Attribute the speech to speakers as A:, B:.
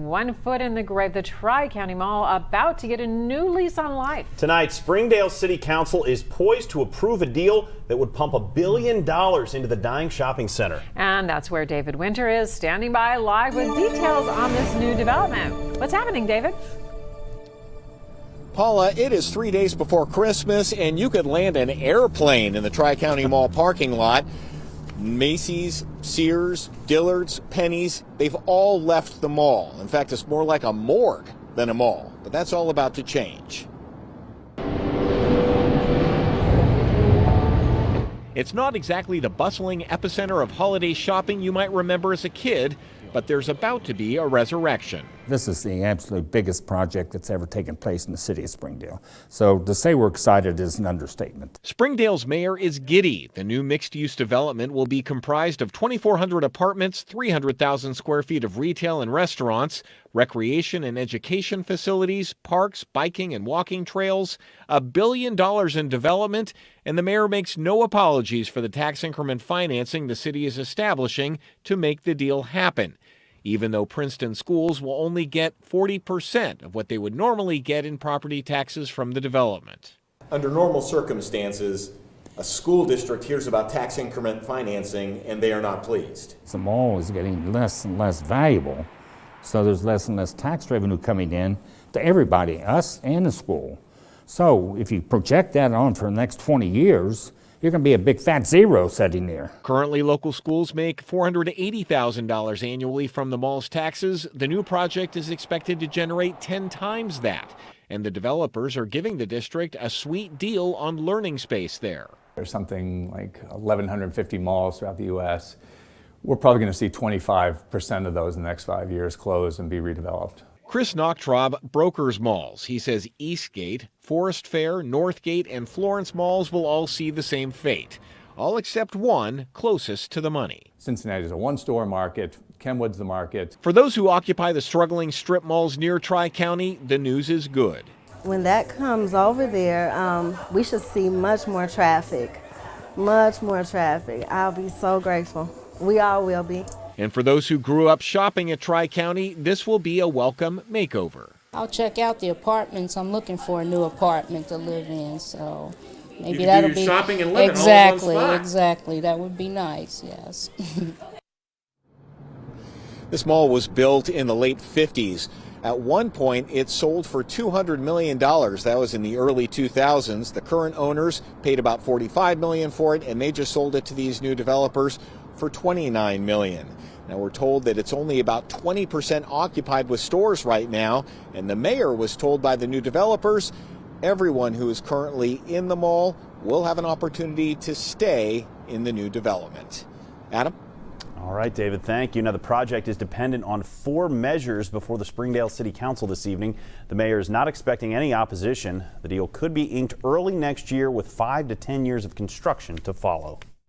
A: one foot in the grave. The Tri-County Mall about to get a new lease on life.
B: Tonight, Springdale City Council is poised to approve a deal that would pump $1 billion into the dying shopping center.
A: And that's where David Winter is, standing by live with details on this new development. What's happening, David?
C: Paula, it is 3 days before Christmas, and you could land an airplane in the Tri-County Mall parking lot. Macy's, Sears, Dillard's, Penny's, they've all left the mall. In fact, it's more like a morgue than a mall, but that's all about to change. It's not exactly the bustling epicenter of holiday shopping you might remember as a kid, but there's about to be a resurrection.
D: This is the absolute biggest project that's ever taken place in the city of Springdale. So to say we're excited is an understatement.
C: Springdale's mayor is giddy. The new mixed-use development will be comprised of 2,400 apartments, 300,000 square feet of retail and restaurants, recreation and education facilities, parks, biking and walking trails, $1 billion in development, and the mayor makes no apologies for the tax increment financing the city is establishing to make the deal happen, even though Princeton schools will only get 40% of what they would normally get in property taxes from the development.
E: Under normal circumstances, a school district hears about tax increment financing and they are not pleased.
D: The mall is getting less and less valuable, so there's less and less tax revenue coming in to everybody, us and the school. So if you project that on for the next 20 years, you're going to be a big fat zero sitting there.
C: Currently, local schools make $480,000 annually from the mall's taxes. The new project is expected to generate 10 times that. And the developers are giving the district a sweet deal on learning space there.
F: There's something like 1,150 malls throughout the U.S. We're probably going to see 25% of those in the next 5 years close and be redeveloped.
C: Chris Nocktraub brokers malls. He says Eastgate, Forest Fair, Northgate, and Florence malls will all see the same fate, all except one closest to the money.
F: Cincinnati is a one-store market. Kenwood's the market.
C: For those who occupy the struggling strip malls near Tri-County, the news is good.
G: When that comes over there, we should see much more traffic. Much more traffic. I'll be so grateful. We all will be.
C: And for those who grew up shopping at Tri-County, this will be a welcome makeover.
H: I'll check out the apartments. I'm looking for a new apartment to live in, so maybe
E: that'll be shopping and living
H: exactly,
E: all in one spot.
H: Exactly. That would be nice. Yes.
C: This mall was built in the late 50s. At one point, it sold for $200 million. That was in the early 2000s. The current owners paid about $45 million for it, and they just sold it to these new developers for $29 million. Now, we're told that it's only about 20% occupied with stores right now, and the mayor was told by the new developers everyone who is currently in the mall will have an opportunity to stay in the new development. Adam?
B: All right, David, thank you. Now, the project is dependent on 4 measures before the Springdale City Council this evening. The mayor is not expecting any opposition. The deal could be inked early next year with 5 to 10 years of construction to follow.